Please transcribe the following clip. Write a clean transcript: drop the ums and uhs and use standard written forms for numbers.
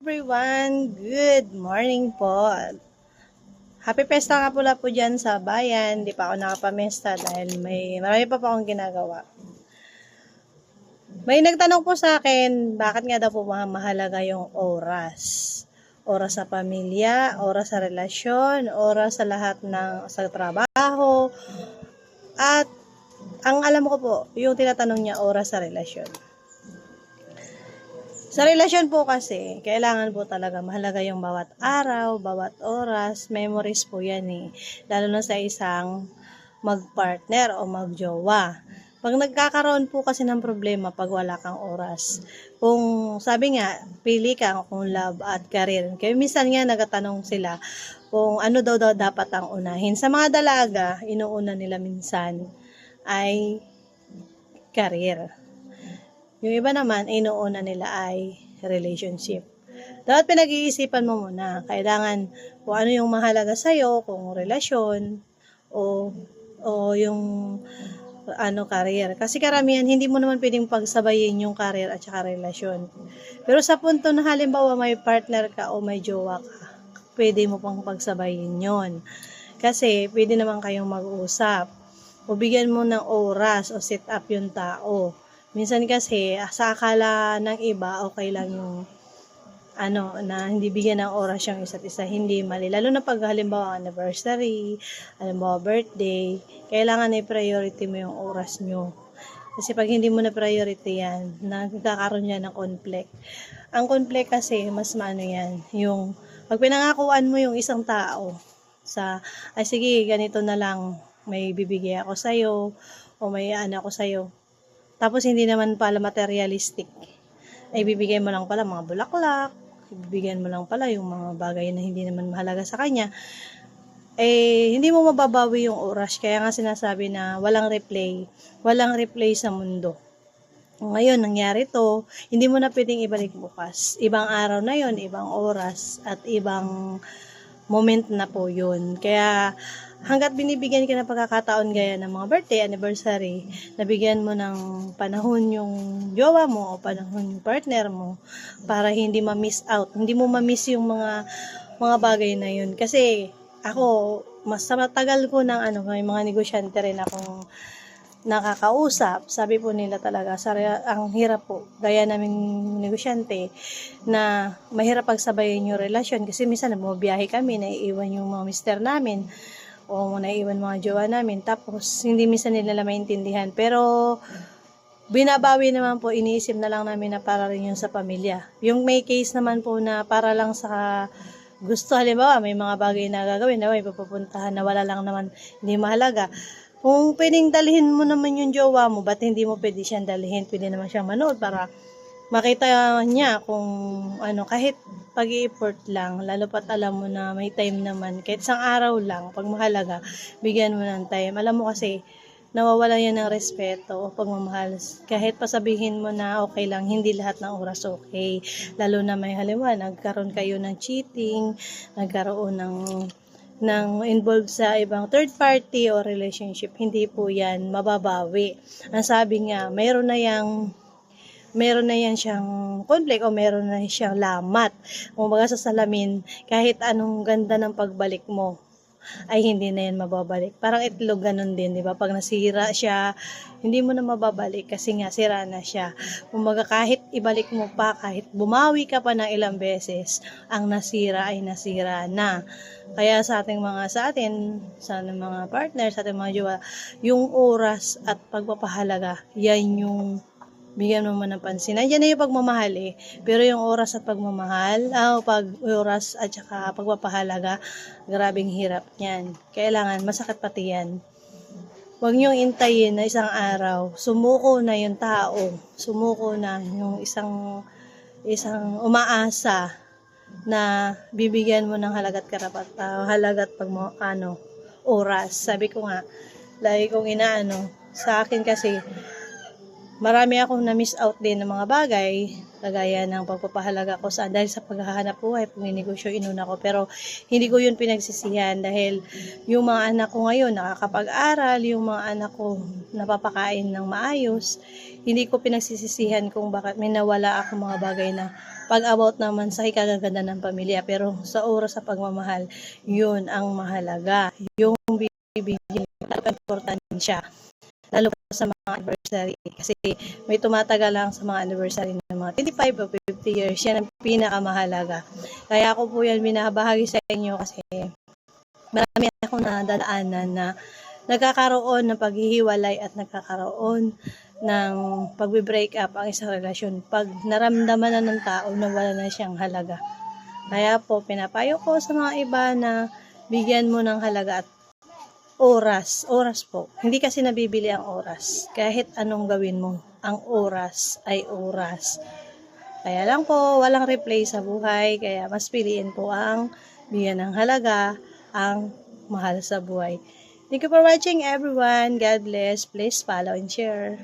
Everyone, good morning po. Happy Pesta nga pala po dyan sa bayan. Hindi pa ako nakapamesta dahil marami pa akong ginagawa. May nagtanong po sa akin, bakit nga daw po mahalaga yung oras? Oras sa pamilya, oras sa relasyon, oras sa lahat sa trabaho. At ang alam ko po, yung tinatanong niya, oras sa relasyon. Sa relasyon po kasi, kailangan po talaga mahalaga yung bawat araw, bawat oras, memories po yan eh. Lalo na sa isang magpartner o magjowa. Pag nagkakaroon po kasi ng problema pag wala kang oras. Kung sabi nga, pili ka kung love at career. Kaya minsan nga nagatanong sila kung ano daw dapat ang unahin. Sa mga dalaga, inuuna nila minsan ay career. Yung iba naman, inuuna nila ay relationship. Dapat pinag-iisipan mo muna. Kailangan kung ano yung mahalaga sa'yo, kung relasyon, o yung career. Kasi karamihan, hindi mo naman pwedeng pagsabayin yung career at saka relasyon. Pero sa punto na halimbawa may partner ka o may jowa ka, pwede mo pang pagsabayin yon. Kasi pwede naman kayong mag-usap. O bigyan mo ng oras o set up yung tao. Minsan kasi, sa akala ng iba, okay lang yung na hindi bigyan ng oras yung isa't isa, hindi mali. Lalo na pag halimbawa anniversary, halimbawa birthday, kailangan i-priority mo yung oras nyo. Kasi pag hindi mo na priority yan, nagkakaroon yan ng conflict. Ang conflict kasi, mas maano yan, yung pag pinangakuan mo yung isang tao, ay sige, ganito na lang, may bibigay ako sa'yo, o may ako sa'yo, tapos hindi naman pala materialistic. Ay bibigyan mo lang pala mga bulaklak, bibigyan mo lang pala yung mga bagay na hindi naman mahalaga sa kanya. Hindi mo mababawi yung oras. Kaya nga sinasabi na walang replay sa mundo. Ngayon, nangyari to, hindi mo na pwedeng ibalik bukas. Ibang araw na yon, ibang oras, at ibang moment na po yun. Kaya, hanggat binibigyan ka ng pagkakataon gaya ng mga birthday, anniversary, nabigyan mo ng panahon yung jowa mo o panahon yung partner mo para hindi ma-miss out. Hindi mo ma-miss yung mga bagay na yun. Kasi, ako, mas sa matagal ko ng may mga negosyante rin akong nakakausap, sabi po nila talaga, ang hirap po, gaya naming negosyante, na mahirap pagsabayin yung relasyon, kasi minsan bumibiyahe kami, naiiwan yung mga mister namin, o naiiwan mga jowa namin, tapos hindi minsan nila maintindihan, pero binabawi naman po, iniisip na lang namin na para rin yung sa pamilya. Yung may case naman po na para lang sa gusto, halimbawa, may mga bagay na gagawin, na may pupuntahan na wala lang naman, hindi mahalaga. Kung pwedeng dalhin mo naman yung jowa mo, ba't hindi mo pwede siyang dalhin? Pwede naman siyang manood para makita niya kung kahit pag-i-effort lang, lalo pat alam mo na may time naman, kahit isang araw lang, pag mahalaga, bigyan mo ng time. Alam mo kasi, nawawala yan ng respeto o pagmamahal. Kahit pasabihin mo na okay lang, hindi lahat ng oras okay. Lalo na may halimbawa, nagkaroon kayo ng cheating, nagkaroon ng involved sa ibang third party o relationship, hindi po yan mababawi. Ang sabi nga, meron na yan siyang conflict o meron na siyang lamat. Kung baga sa salamin, kahit anong ganda ng pagbalik mo, ay hindi na yan mababalik. Parang itlog ganun din, di ba? Pag nasira siya, hindi mo na mababalik kasi nga sira na siya. Kumbaga kahit ibalik mo pa, kahit bumawi ka pa ng ilang beses, ang nasira ay nasira na. Kaya sa ating sa mga partner, sa ating mga jowa, yung oras at pagpapahalaga, yan yung bigyan mo ng pansin. Nandiyan na yung pagmamahal eh. Pero yung oras at pagmamahal, oras at saka pagpapahalaga, grabing hirap yan. Kailangan, masakit pati yan. Huwag niyong intayin na isang araw, sumuko na yung tao, sumuko na yung isang umaasa na bibigyan mo ng halagat oras. Sabi ko nga, lagi kong sa akin kasi, marami akong na-miss out din ng mga bagay, kagaya ng pagpapahalaga ko dahil sa paghahanap buhay, pagninegosyo, inuna ko. Pero hindi ko yun pinagsisihan dahil yung mga anak ko ngayon nakakapag-aral, yung mga anak ko napapakain ng maayos, hindi ko pinagsisisihan kung bakit may nawala ako mga bagay na Pag about naman sa ikagaganda ng pamilya, pero sa oras sa pagmamahal, yun ang mahalaga. Yung bibigyan ng importansya. Lalo pa sa mga anniversary. Kasi may tumatagal lang sa mga anniversary ng mga 25 o 50 years. Yan ang pinakamahalaga. Kaya ako po yan binabahagi sa inyo kasi marami akong nadadaanan na nagkakaroon ng paghihiwalay at nagkakaroon ng pagbe-break up ang isang relasyon pag naramdaman na ng tao na wala na siyang halaga. Kaya po, pinapayo ko sa mga iba na bigyan mo ng halaga at oras po. Hindi kasi nabibili ang oras. Kahit anong gawin mo, ang oras ay oras. Kaya lang po, walang replace sa buhay. Kaya mas piliin po ang bigyan ng halaga ang mahal sa buhay. Thank you for watching everyone. God bless. Please follow and share.